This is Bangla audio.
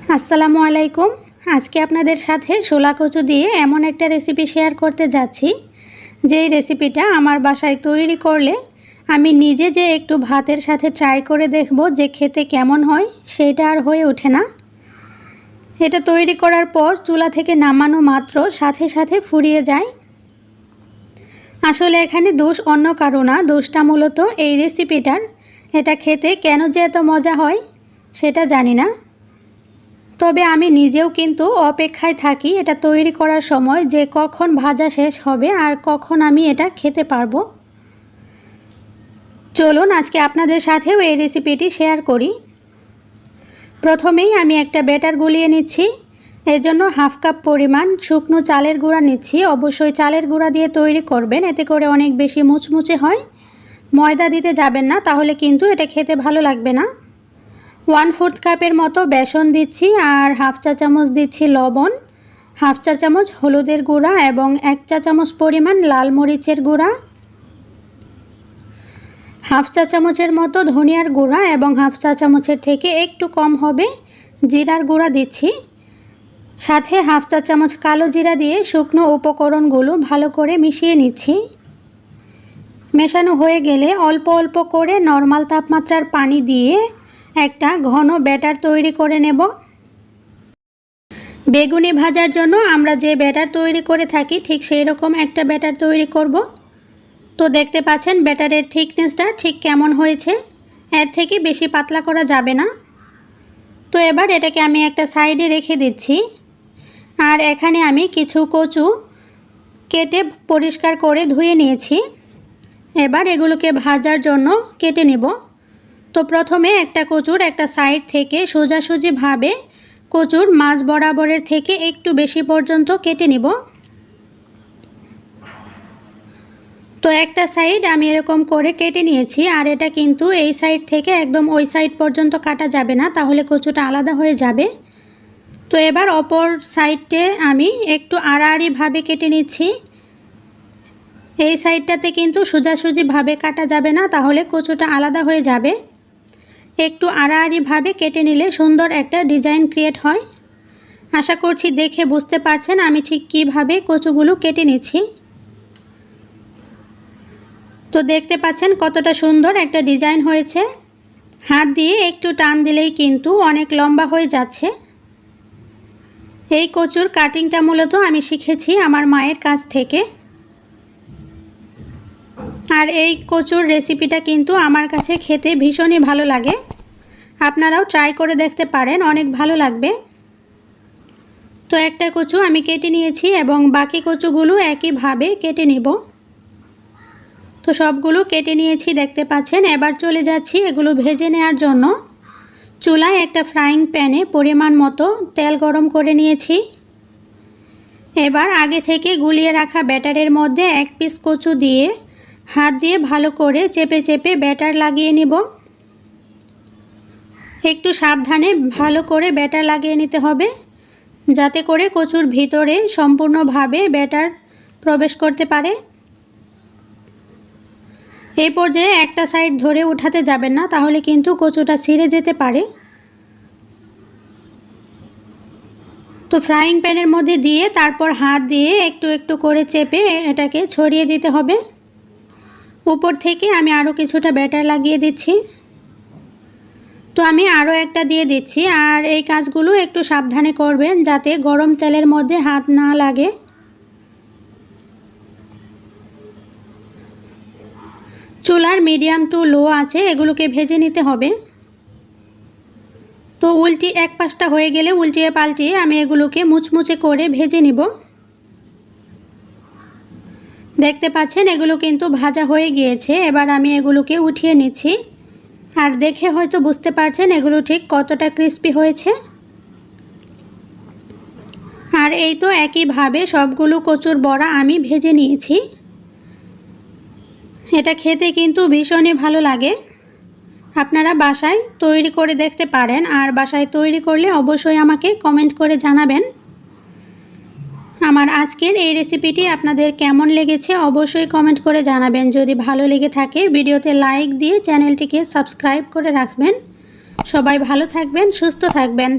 আসসালামু আলাইকুম। আজকে আপনাদের সাথে শোলা কচু দিয়ে এমন একটা রেসিপি শেয়ার করতে যাচ্ছি, যেই রেসিপিটা আমার বাসায় তৈরি করলে আমি নিজে যে একটু ভাতের সাথে ট্রাই করে দেখব যে খেতে কেমন হয়, সেটা আর হয়ে ওঠে না। এটা তৈরি করার পর চুলা থেকে নামানো মাত্র সাথে সাথে ফুরিয়ে যায়। আসলে এখানে দোষ অন্য কারো না, দোষটা মূলত এই রেসিপিটার। এটা খেতে কেন যে এত মজা হয় সেটা জানি না, তবে আমি নিজেও কিন্তু অপেক্ষায় থাকি এটা তৈরি করার সময় যে কখন ভাজা শেষ হবে আর কখন আমি এটা খেতে পারবো। চলুন আজকে আপনাদের সাথেও এই রেসিপিটি শেয়ার করি। প্রথমেই আমি একটা ব্যাটার গুলিয়ে নিচ্ছি। এর জন্য হাফ কাপ পরিমাণ শুকনো চালের গুঁড়া নিচ্ছি। অবশ্যই চালের গুঁড়া দিয়ে তৈরি করবেন, এতে করে অনেক বেশি মুচমুচে হয়। ময়দা দিতে যাবেন না, তাহলে কিন্তু এটা খেতে ভালো লাগবে না। 1/4 কাপের মতো বেসন দিচ্ছি আর হাফ চা চামচ দিচ্ছি লবণ, হাফ চা চামচ হলুদের গুঁড়া এবং 1 চা চামচ পরিমাণ লাল মরিচের গুঁড়া, হাফ চা চামচের মতো ধনিয়ার গুঁড়া এবং হাফ চা চামচের থেকে একটু কম হবে জিরার গুঁড়া দিচ্ছি। সাথে হাফ চা চামচ কালো জিরা দিয়ে শুকনো উপকরণগুলো ভালো করে মিশিয়ে নিচ্ছি। মেশানো হয়ে গেলে অল্প অল্প করে নর্মাল তাপমাত্রার পানি দিয়ে একটা ঘন ব্যাটার তৈরি করে নেব। বেগুনি ভাজার জন্য আমরা যে ব্যাটার তৈরি করে থাকি ঠিক সেই রকম একটা ব্যাটার তৈরি করব। তো দেখতে পাচ্ছেন ব্যাটারের থিকনেসটা ঠিক কেমন হয়েছে, এর থেকে বেশি পাতলা করা যাবে না। তো এবার এটাকে আমি একটা সাইডে রেখে দিচ্ছি। আর এখানে আমি কিছু কচু কেটে পরিষ্কার করে ধুয়ে নিয়েছি। এবার এগুলোকে ভাজার জন্য কেটে নেব। তো প্রথমে একটা কচুর একটা সাইড থেকে সোজাসুজিভাবে কচুর মাঝ বরাবরের থেকে একটু বেশি পর্যন্ত কেটে নিব। তো একটা সাইড আমি এরকম করে কেটে নিয়েছি, আর এটা কিন্তু এই সাইড থেকে একদম ওই সাইড পর্যন্ত কাটা যাবে না, তাহলে কচুটা আলাদা হয়ে যাবে। তো এবার অপর সাইডে আমি একটু আড়াআড়িভাবে কেটে নিচ্ছি। এই সাইডটাতে কিন্তু সোজাসুজিভাবে কাটা যাবে না, তাহলে কচুটা আলাদা হয়ে যাবে। একটু আড়াআড়িভাবে কেটে নিলে সুন্দর একটা ডিজাইন ক্রিয়েট হয়। আশা করছি দেখে বুঝতে পারছেন আমি ঠিক কিভাবে কচুগুলো কেটে নিচ্ছি। তো দেখতে পাচ্ছেন কতটা সুন্দর একটা ডিজাইন হয়েছে। হাত দিয়ে একটু টান দিলেই কিন্তু অনেক লম্বা হয়ে যাচ্ছে। এই কচুর কাটিংটা মূলত আমি শিখেছি আমার মায়ের কাছ থেকে। আর এই কচুর রেসিপিটা কিন্তু আমার কাছে খেতে ভীষণই ভালো লাগে। আপনারাও ট্রাই করে দেখতে পারেন, অনেক ভালো লাগবে। তো একটা কচু আমি কেটে নিয়েছি এবং বাকি কচুগুলো একইভাবে কেটে নেব। তো সবগুলো কেটে নিয়েছি দেখতে পাচ্ছেন। এবার চলে যাচ্ছি এগুলো ভেজে নেওয়ার জন্য। চুলায় একটা ফ্রাইং প্যানে পরিমাণ মতো তেল গরম করে নিয়েছি। এবার আগে থেকে গুলিয়ে রাখা ব্যাটারের মধ্যে এক পিস কচু দিয়ে হাত দিয়ে ভালো করে চেপে চেপে ব্যাটার লাগিয়ে নিব। একটু সাবধানে ভালো করে ব্যাটার লাগিয়ে নিতে হবে, যাতে করে কচুর ভিতরে সম্পূর্ণভাবে ব্যাটার প্রবেশ করতে পারে। এই পর্যায়ে একটা সাইড ধরে উঠাতে যাবেন না, তাহলে কিন্তু কচুটা ছিঁড়ে যেতে পারে। তো ফ্রাইং প্যানের মধ্যে দিয়ে তারপর হাত দিয়ে একটু একটু করে চেপে এটাকে ছড়িয়ে দিতে হবে। উপর থেকে আমি আরও কিছুটা ব্যাটার লাগিয়ে দিচ্ছি। তো আমি আরও একটা দিয়ে দিচ্ছি। আর এই কাজগুলো একটু সাবধানে করবেন, যাতে গরম তেলের মধ্যে হাত না লাগে। চুলার মিডিয়াম টু লো আছে এগুলোকে ভেজে নিতে হবে। তো এক পাশটা হয়ে গেলে উল্টিয়ে পাল্টিয়ে আমি এগুলোকে মুচমুচে করে ভেজে নিব। দেখতে পাচ্ছেন এগুলো কিন্তু ভাজা হয়ে গিয়েছে। এবার আমি এগুলোকে উঠিয়ে নিচ্ছি। আর দেখে হয়তো বুঝতে পারছেন এগুলো ঠিক কতটা ক্রিস্পি হয়েছে। আর এই তো একইভাবে সবগুলো কচুর বড়া আমি ভেজে নিয়েছি। এটা খেতে কিন্তু ভীষণই ভালো লাগে। আপনারা বাসায় তৈরি করে দেখতে পারেন, আর বাসায় তৈরি করলে অবশ্যই আমাকে কমেন্ট করে জানাবেন। আমার আজকের এই রেসিপিটি আপনাদের কেমন লেগেছে অবশ্যই কমেন্ট করে জানাবেন। যদি ভালো লেগে থাকে ভিডিওতে লাইক দিয়ে চ্যানেলটিকে সাবস্ক্রাইব করে রাখবেন। সবাই ভালো থাকবেন, সুস্থ থাকবেন।